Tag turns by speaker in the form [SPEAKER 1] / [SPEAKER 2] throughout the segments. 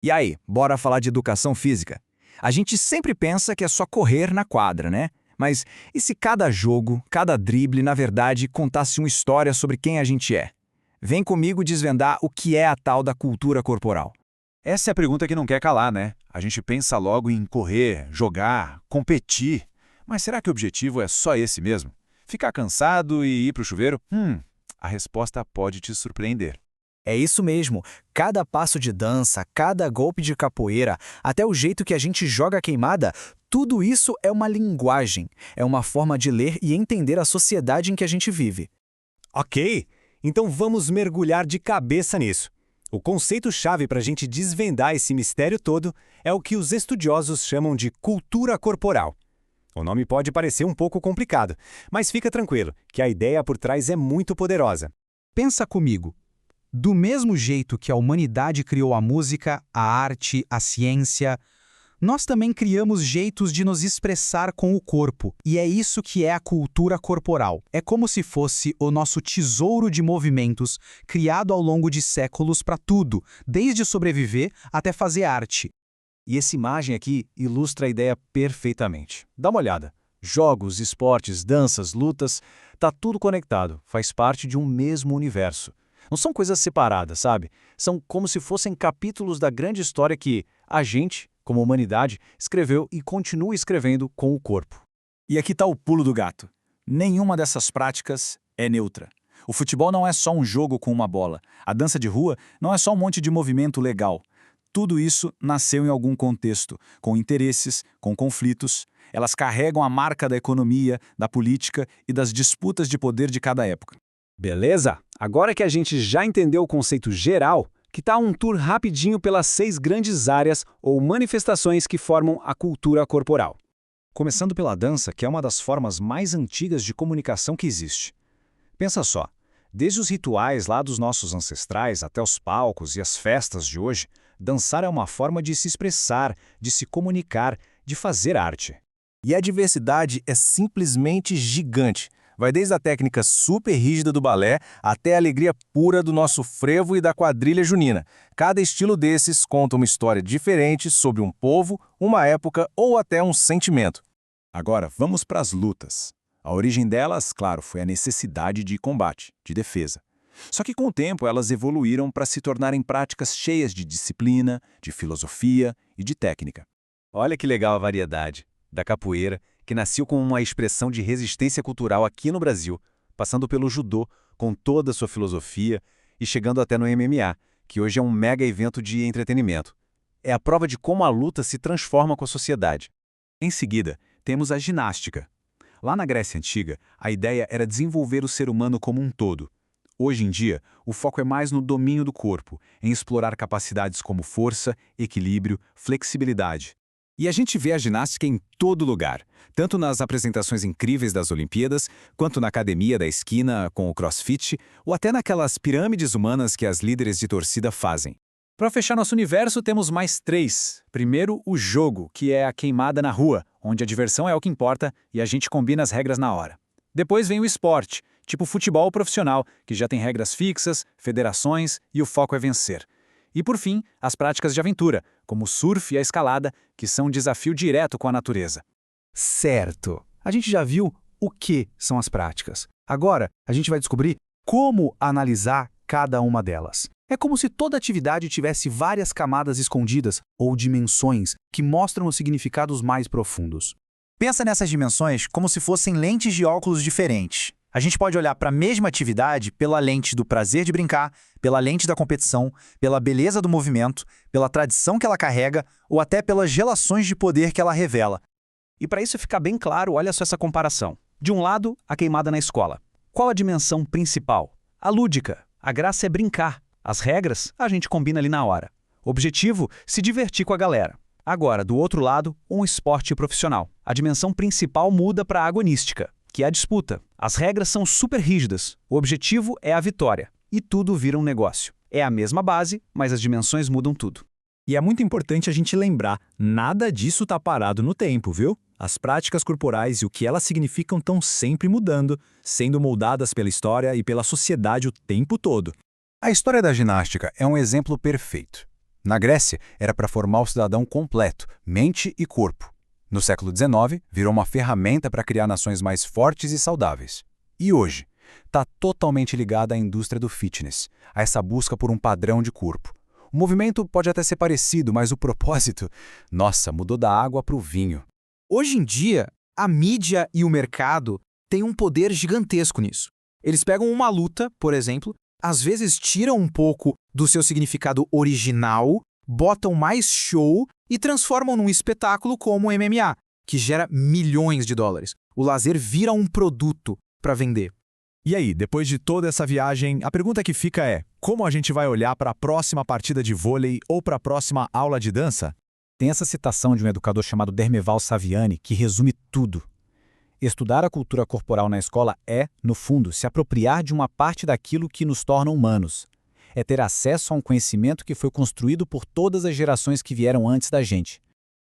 [SPEAKER 1] E aí, bora falar de educação física? A gente sempre pensa que é só correr na quadra, né? Mas e se cada jogo, cada drible, na verdade, contasse uma história sobre quem a gente é? Vem comigo desvendar o que é a tal da cultura corporal.
[SPEAKER 2] Essa é a pergunta que não quer calar, né? A gente pensa logo em correr, jogar, competir. Mas será que o objetivo é só esse mesmo? Ficar cansado e ir pro chuveiro? A resposta pode te surpreender.
[SPEAKER 3] É isso mesmo. Cada passo de dança, cada golpe de capoeira, até o jeito que a gente joga a queimada, tudo isso é uma linguagem. É uma forma de ler e entender a sociedade em que a gente vive.
[SPEAKER 4] Ok, então vamos mergulhar de cabeça nisso. O conceito-chave para a gente desvendar esse mistério todo é o que os estudiosos chamam de cultura corporal. O nome pode parecer um pouco complicado, mas fica tranquilo, que a ideia por trás é muito poderosa.
[SPEAKER 5] Pensa comigo. Do mesmo jeito que a humanidade criou a música, a arte, a ciência, nós também criamos jeitos de nos expressar com o corpo. E é isso que é a cultura corporal. É como se fosse o nosso tesouro de movimentos criado ao longo de séculos para tudo, desde sobreviver até fazer arte.
[SPEAKER 2] E essa imagem aqui ilustra a ideia perfeitamente. Dá uma olhada. Jogos, esportes, danças, lutas, tá tudo conectado, faz parte de um mesmo universo. Não são coisas separadas, sabe? São como se fossem capítulos da grande história que a gente, como humanidade, escreveu e continua escrevendo com o corpo.
[SPEAKER 1] E aqui está o pulo do gato. Nenhuma dessas práticas é neutra. O futebol não é só um jogo com uma bola. A dança de rua não é só um monte de movimento legal. Tudo isso nasceu em algum contexto, com interesses, com conflitos. Elas carregam a marca da economia, da política e das disputas de poder de cada época.
[SPEAKER 4] Beleza? Agora que a gente já entendeu o conceito geral, que tal um tour rapidinho pelas 6 grandes áreas ou manifestações que formam a cultura corporal.
[SPEAKER 2] Começando pela dança, que é uma das formas mais antigas de comunicação que existe. Pensa só, desde os rituais lá dos nossos ancestrais até os palcos e as festas de hoje, dançar é uma forma de se expressar, de se comunicar, de fazer arte.
[SPEAKER 6] E a diversidade é simplesmente gigante. Vai desde a técnica super rígida do balé até a alegria pura do nosso frevo e da quadrilha junina. Cada estilo desses conta uma história diferente sobre um povo, uma época ou até um sentimento.
[SPEAKER 2] Agora, vamos para as lutas. A origem delas, claro, foi a necessidade de combate, de defesa. Só que com o tempo elas evoluíram para se tornarem práticas cheias de disciplina, de filosofia e de técnica.
[SPEAKER 4] Olha que legal a variedade. Da capoeira, que nasceu como uma expressão de resistência cultural aqui no Brasil, passando pelo judô, com toda a sua filosofia, e chegando até no MMA, que hoje é um mega evento de entretenimento. É a prova de como a luta se transforma com a sociedade. Em seguida, temos a ginástica. Lá na Grécia Antiga, a ideia era desenvolver o ser humano como um todo. Hoje em dia, o foco é mais no domínio do corpo, em explorar capacidades como força, equilíbrio, flexibilidade. E a gente vê a ginástica em todo lugar, tanto nas apresentações incríveis das Olimpíadas, quanto na academia da esquina com o CrossFit, ou até naquelas pirâmides humanas que as líderes de torcida fazem. Para fechar nosso universo, temos mais 3. Primeiro, o jogo, que é a queimada na rua, onde a diversão é o que importa e a gente combina as regras na hora. Depois vem o esporte, tipo futebol profissional, que já tem regras fixas, federações e o foco é vencer. E por fim, as práticas de aventura, como o surf e a escalada, que são um desafio direto com a natureza.
[SPEAKER 5] Certo. A gente já viu o que são as práticas. Agora, a gente vai descobrir como analisar cada uma delas. É como se toda atividade tivesse várias camadas escondidas ou dimensões que mostram os significados mais profundos.
[SPEAKER 3] Pensa nessas dimensões como se fossem lentes de óculos diferentes. A gente pode olhar para a mesma atividade pela lente do prazer de brincar, pela lente da competição, pela beleza do movimento, pela tradição que ela carrega ou até pelas relações de poder que ela revela.
[SPEAKER 4] E para isso ficar bem claro, olha só essa comparação. De um lado, a queimada na escola. Qual a dimensão principal? A lúdica. A graça é brincar. As regras, a gente combina ali na hora. Objetivo, se divertir com a galera. Agora, do outro lado, um esporte profissional. A dimensão principal muda para a agonística, que é a disputa. As regras são super rígidas. O objetivo é a vitória. E tudo vira um negócio. É a mesma base, mas as dimensões mudam tudo.
[SPEAKER 7] E é muito importante a gente lembrar, nada disso está parado no tempo, viu? As práticas corporais e o que elas significam estão sempre mudando, sendo moldadas pela história e pela sociedade o tempo todo.
[SPEAKER 1] A história da ginástica é um exemplo perfeito.
[SPEAKER 2] Na Grécia, era para formar o cidadão completo, mente e corpo. No século XIX, virou uma ferramenta para criar nações mais fortes e saudáveis. E hoje, está totalmente ligada à indústria do fitness, a essa busca por um padrão de corpo. O movimento pode até ser parecido, mas o propósito, nossa, mudou da água para o vinho.
[SPEAKER 5] Hoje em dia, a mídia e o mercado têm um poder gigantesco nisso. Eles pegam uma luta, por exemplo, às vezes tiram um pouco do seu significado original, botam mais show e transformam num espetáculo como o MMA, que gera milhões de dólares. O lazer vira um produto para vender.
[SPEAKER 7] E aí, depois de toda essa viagem, a pergunta que fica é: como a gente vai olhar para a próxima partida de vôlei ou para a próxima aula de dança?
[SPEAKER 2] Tem essa citação de um educador chamado Dermeval Saviani que resume tudo. Estudar a cultura corporal na escola é, no fundo, se apropriar de uma parte daquilo que nos torna humanos. É ter acesso a um conhecimento que foi construído por todas as gerações que vieram antes da gente.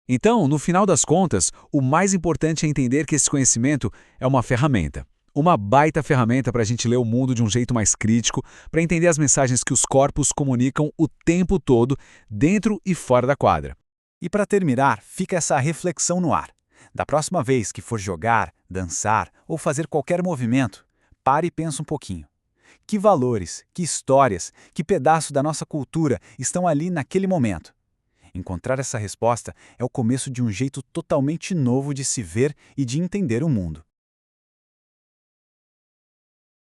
[SPEAKER 4] Então, no final das contas, o mais importante é entender que esse conhecimento é uma ferramenta. Uma baita ferramenta para a gente ler o mundo de um jeito mais crítico, para entender as mensagens que os corpos comunicam o tempo todo, dentro e fora da quadra.
[SPEAKER 1] E para terminar, fica essa reflexão no ar. Da próxima vez que for jogar, dançar ou fazer qualquer movimento, pare e pense um pouquinho. Que valores, que histórias, que pedaço da nossa cultura estão ali naquele momento? Encontrar essa resposta é o começo de um jeito totalmente novo de se ver e de entender o mundo.